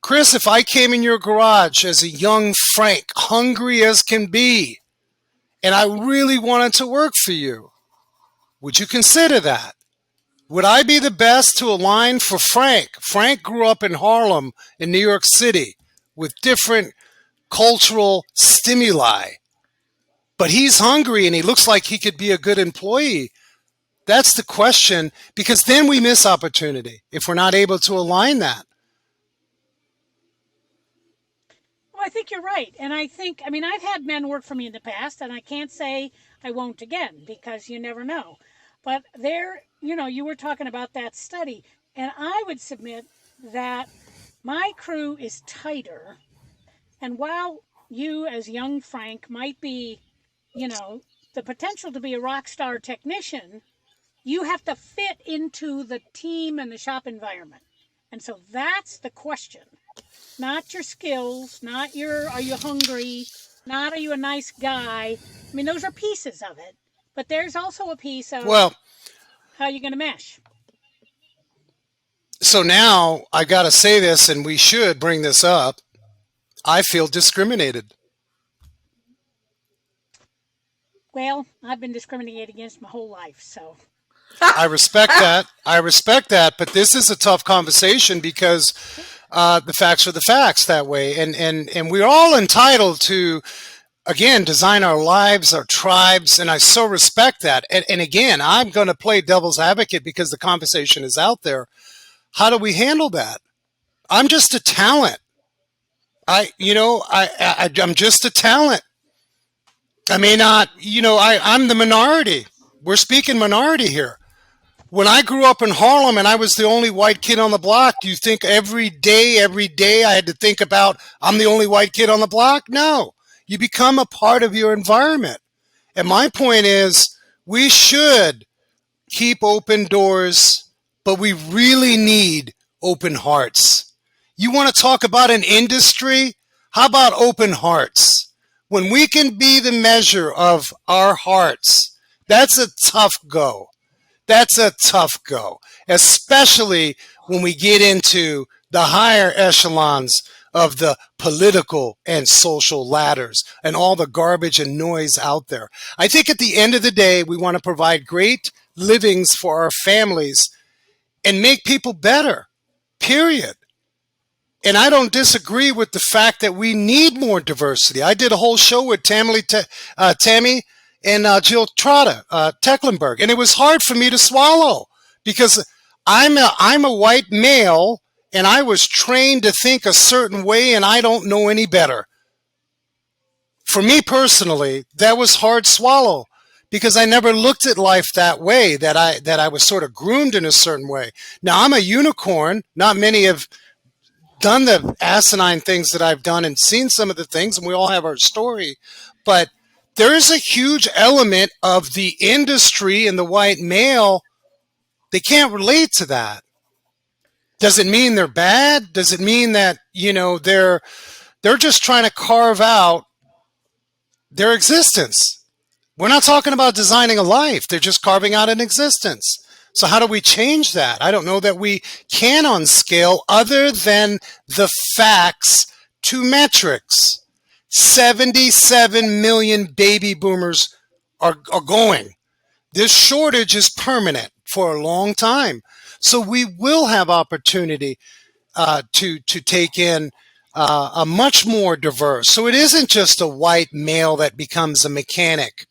Speaker 2: Chris, if I came in your garage as a young Frank, hungry as can be, and I really wanted to work for you, would you consider that? Would I be the best to align for Frank? Frank grew up in Harlem, in New York City, with different cultural stimuli. But he's hungry and he looks like he could be a good employee. That's the question, because then we miss opportunity if we're not able to align that.
Speaker 3: Well, I think you're right. And I've had men work for me in the past, and I can't say I won't again, because you never know. But you were talking about that study, and I would submit that my crew is tighter. And while you, as young Frank, might be, the potential to be a rock star technician, you have to fit into the team and the shop environment. And so that's the question. Not your skills, not are you hungry, not are you a nice guy. I mean, those are pieces of it. But there's also a piece of how you're going to mesh.
Speaker 2: So now I got to say this, and we should bring this up. I feel discriminated.
Speaker 3: Well, I've been discriminated against my whole life, so.
Speaker 2: I respect that. But this is a tough conversation, because the facts are the facts that way. And we're all entitled to, again, design our lives, our tribes, and I so respect that. And again, I'm going to play devil's advocate because the conversation is out there. How do we handle that? I'm just a talent. I'm just a talent. I may not, I'm the minority. We're speaking minority here. When I grew up in Harlem and I was the only white kid on the block, do you think every day I had to think about I'm the only white kid on the block? No. You become a part of your environment. And my point is, we should keep open doors, but we really need open hearts. You want to talk about an industry? How about open hearts? When we can be the measure of our hearts, that's a tough go. That's a tough go, especially when we get into the higher echelons of the political and social ladders and all the garbage and noise out there. I think at the end of the day, we want to provide great livings for our families and make people better, period. And I don't disagree with the fact that we need more diversity. I did a whole show with Tammy and Jill Trotta, Tecklenburg, and it was hard for me to swallow because I'm a white male and I was trained to think a certain way and I don't know any better. For me personally, that was hard swallow because I never looked at life that way, that I was sort of groomed in a certain way. Now I'm a unicorn. Not many have done the asinine things that I've done and seen some of the things, and we all have our story. But there is a huge element of the industry and the white male. They can't relate to that. Does it mean they're bad? Does it mean that, they're just trying to carve out their existence? We're not talking about designing a life. They're just carving out an existence. So how do we change that? I don't know that we can on scale other than the facts to metrics. 77 million baby boomers are going. This shortage is permanent for a long time. So we will have opportunity to take in a much more diverse. So it isn't just a white male that becomes a mechanic.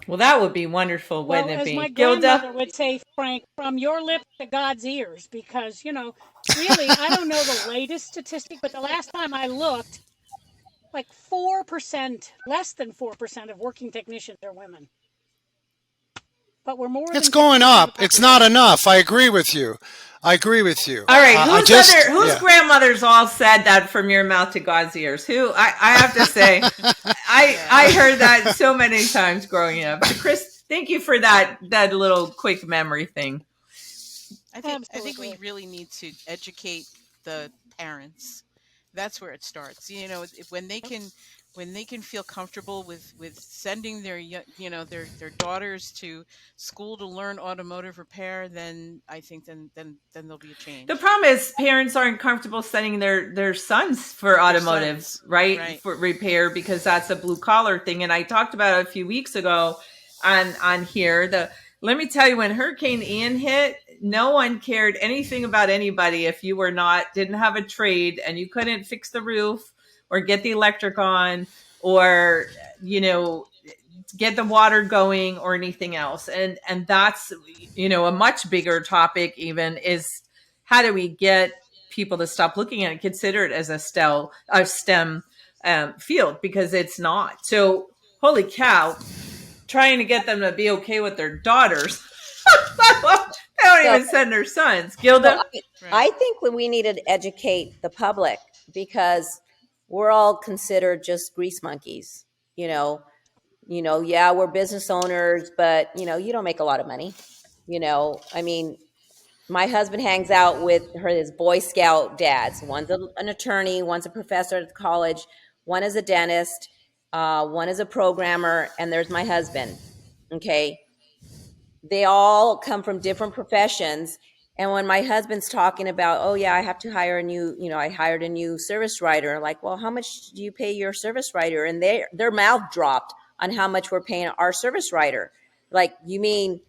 Speaker 1: Well, that would be wonderful,
Speaker 3: Well,
Speaker 1: wouldn't it
Speaker 3: as
Speaker 1: be?
Speaker 3: my
Speaker 1: Gilda?
Speaker 3: grandmother would say, Frank, from your lips to God's ears, because, really, I don't know the latest statistic, but the last time I looked, like 4%, less than 4% of working technicians are women. But we're more
Speaker 2: It's
Speaker 3: than
Speaker 2: going
Speaker 3: 50% of
Speaker 2: up.
Speaker 3: the
Speaker 2: It's not
Speaker 3: population.
Speaker 2: enough. I agree with you. All
Speaker 1: right, whose
Speaker 2: Yeah.
Speaker 1: grandmothers all said that from your mouth to God's ears? I have to say, I heard that so many times growing up. So Chris, thank you for that little quick memory thing.
Speaker 4: I think
Speaker 3: Absolutely.
Speaker 4: we really need to educate the parents. That's where it starts. When they can feel comfortable with sending their their daughters to school to learn automotive repair, then I think then there'll be a change.
Speaker 1: The problem is parents aren't comfortable sending their sons for automotive, right? For repair, because that's a blue collar thing. And I talked about it a few weeks ago on here. Let me tell you, when Hurricane Ian hit, no one cared anything about anybody if you didn't have a trade and you couldn't fix the roof or get the electric on or, get the water going or anything else. And that's, a much bigger topic even is how do we get people to stop looking at it, consider it as a STEM field, because it's not. So holy cow, trying to get them to be okay with their daughters. They don't even send their sons. Gilda?
Speaker 5: I think we need to educate the public because we're all considered just grease monkeys. Yeah, we're business owners, but you don't make a lot of money. I mean, my husband hangs out with his Boy Scout dads. One's an attorney, one's a professor at college, one is a dentist, one is a programmer, and there's my husband. Okay. They all come from different professions. And when my husband's talking about, oh yeah, I have to hire I hired a new service writer. Like, well, how much do you pay your service writer? And their mouth dropped on how much we're paying our service writer. Like, you mean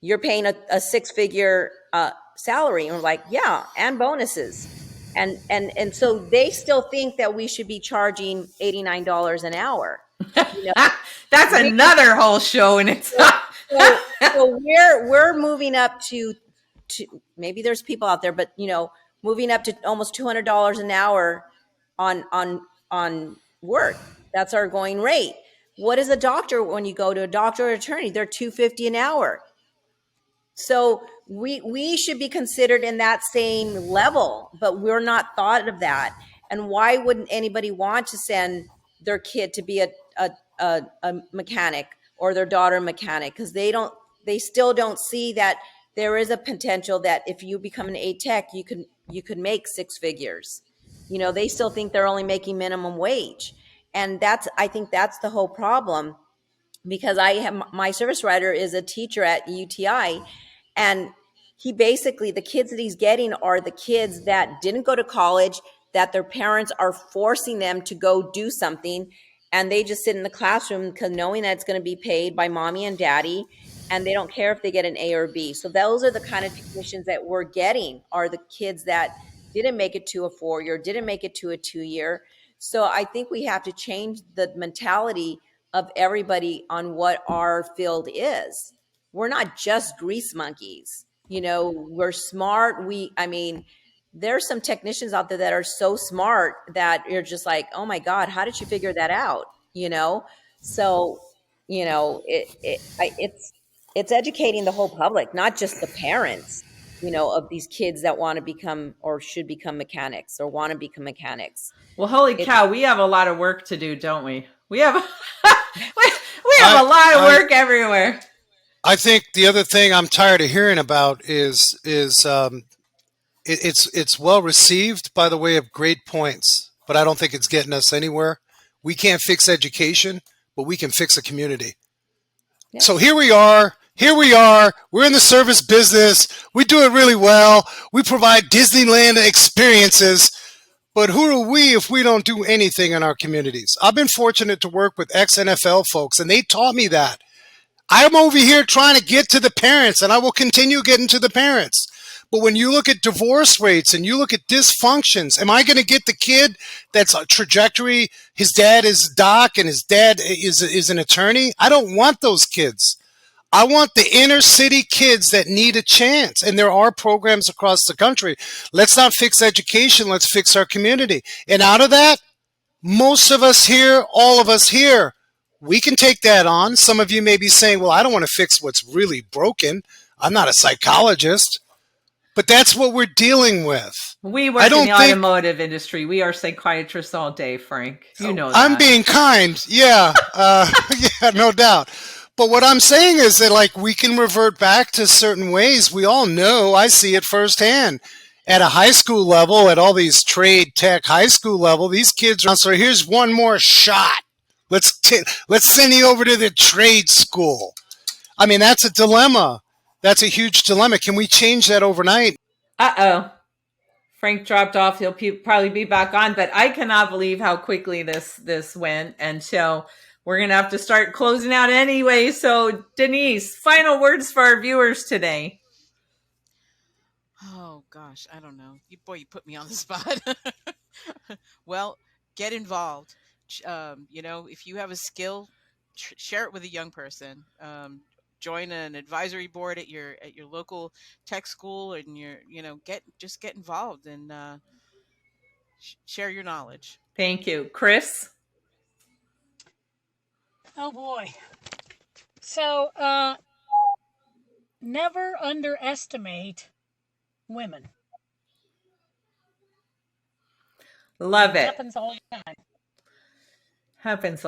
Speaker 5: you're paying a six-figure salary? And we're like, yeah, and bonuses. And so they still think that we should be charging $89 an hour.
Speaker 1: That's another whole show in itself.
Speaker 5: So we're moving up to maybe there's people out there, but moving up to almost $200 an hour on work. That's our going rate. What is a doctor when you go to a doctor or attorney? They're $250 an hour. So we should be considered in that same level, but we're not thought of that. And why wouldn't anybody want to send their kid to be a mechanic or their daughter mechanic? Because they still don't see that there is a potential that if you become an A tech, you could make six figures. They still think they're only making minimum wage. And I think that's the whole problem, because I have my service writer is a teacher at UTI, and the kids that he's getting are the kids that didn't go to college, that their parents are forcing them to go do something, and they just sit in the classroom because knowing that it's going to be paid by mommy and daddy, and they don't care if they get an A or B. So those are the kind of technicians that we're getting, are the kids that didn't make it to a 4-year, didn't make it to a 2-year. So I think we have to change the mentality of everybody on what our field is. We're not just grease monkeys. We're smart. There's some technicians out there that are so smart that you're just like, oh my God, how did you figure that out? So, it's educating the whole public, not just the parents, of these kids that want to become or should become mechanics or want to become mechanics.
Speaker 1: Well, holy cow, we have a lot of work to do, don't we? We have we have a lot of work everywhere.
Speaker 2: I think the other thing I'm tired of hearing about is it's well received by the way of grade points, but I don't think it's getting us anywhere. We can't fix education, but we can fix a community. Yeah. So here we are. We're in the service business. We do it really well. We provide Disneyland experiences. But who are we if we don't do anything in our communities? I've been fortunate to work with ex-NFL folks, and they taught me that. I'm over here trying to get to the parents, and I will continue getting to the parents. But when you look at divorce rates and you look at dysfunctions, am I going to get the kid that's a trajectory? His dad is doc and his dad is an attorney. I don't want those kids. I want the inner city kids that need a chance. And there are programs across the country. Let's not fix education. Let's fix our community. And out of that, most of us here, all of us here, we can take that on. Some of you may be saying, well, I don't want to fix what's really broken. I'm not a psychologist. But that's what we're dealing with.
Speaker 1: We work in the automotive industry. We are psychiatrists all day, Frank. You know that.
Speaker 2: I'm being kind. Yeah. Yeah, no doubt. But what I'm saying is that, we can revert back to certain ways. We all know, I see it firsthand. At a high school level, at all these trade tech high school level, these kids are, so here's one more shot. Let's send you over to the trade school. I mean, that's a dilemma. That's a huge dilemma. Can we change that overnight?
Speaker 1: Uh-oh. Frank dropped off. He'll probably be back on, but I cannot believe how quickly this went. And so we're going to have to start closing out anyway. So Denise, final words for our viewers today.
Speaker 4: Oh gosh, I don't know. You put me on the spot. Well, get involved. If you have a skill, share it with a young person. Join an advisory board at your local tech school, and get involved and share your knowledge.
Speaker 1: Thank you. Chris?
Speaker 3: Oh boy. So never underestimate women.
Speaker 1: Love it.
Speaker 3: Happens all the time.
Speaker 1: Happens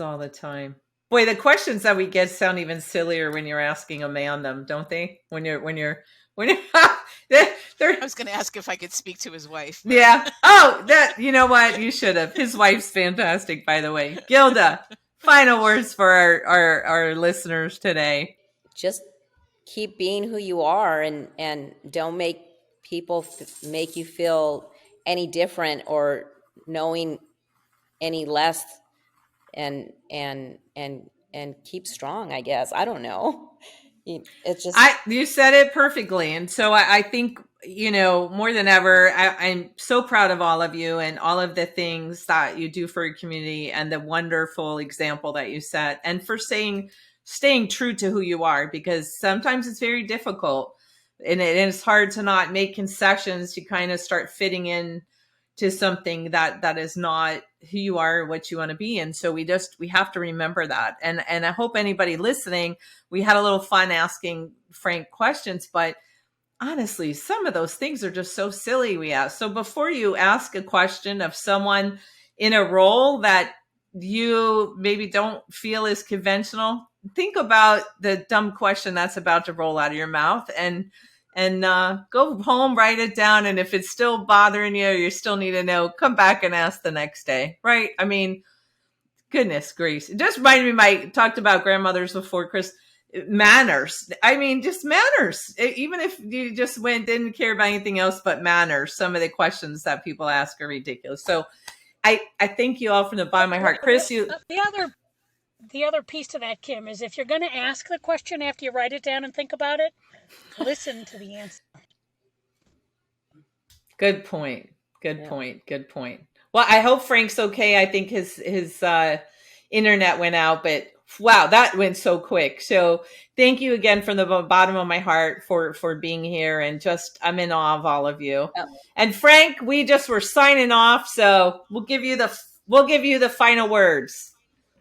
Speaker 1: all the time. Boy, the questions that we get sound even sillier when you're asking a man them, don't they? When you're
Speaker 4: I was going to ask if I could speak to his wife.
Speaker 1: Yeah. Oh, you know what? You should have. His wife's fantastic, by the way. Gilda, final words for our listeners today.
Speaker 5: Just keep being who you are, and don't make people make you feel any different or knowing any less, and keep strong, I guess. I don't know. It's just
Speaker 1: you said it perfectly. And so I think, more than ever, I'm so proud of all of you and all of the things that you do for your community and the wonderful example that you set, and for staying true to who you are, because sometimes it's very difficult and it's hard to not make concessions to kind of start fitting in to something that is not who you are, what you want to be. And so we have to remember that. And I hope anybody listening, we had a little fun asking Frank questions, but honestly, some of those things are just so silly we ask. So before you ask a question of someone in a role that you maybe don't feel is conventional, think about the dumb question that's about to roll out of your mouth, and go home, write it down. And if it's still bothering you, or you still need to know, come back and ask the next day. Right? I mean, goodness gracious. It just reminded me, I talked about grandmothers before, Chris. Manners. I mean, just manners. Even if you just didn't care about anything else but manners, some of the questions that people ask are ridiculous. So I thank you all from the bottom of my heart. Chris,
Speaker 3: the other piece to that, Kim, is if you're going to ask the question after you write it down and think about it, listen to the answer.
Speaker 1: Good point. Good point. Well, I hope Frank's okay. I think his internet went out, but wow, that went so quick. So thank you again from the bottom of my heart for being here. And just, I'm in awe of all of you. Oh. And Frank, we just were signing off. So we'll give you the final words.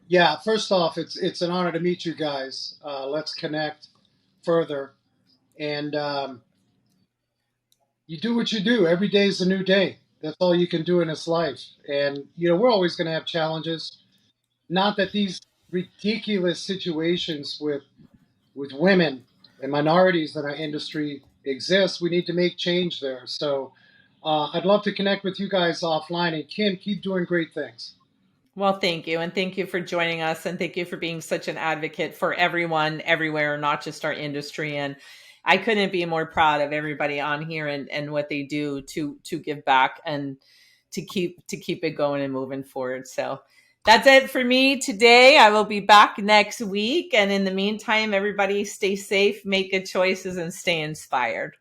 Speaker 2: Yeah. First off, it's an honor to meet you guys. Let's connect further. And you do what you do. Every day is a new day. That's all you can do in this life. And, we're always going to have challenges. Not that these ridiculous situations with women and minorities in our industry exist. We need to make change there. So I'd love to connect with you guys offline. And Kim, keep doing great things.
Speaker 1: Well, thank you. And thank you for joining us. And thank you for being such an advocate for everyone, everywhere, not just our industry. And I couldn't be more proud of everybody on here and what they do to give back and to keep it going and moving forward. So that's it for me today. I will be back next week. And in the meantime, everybody stay safe, make good choices, and stay inspired.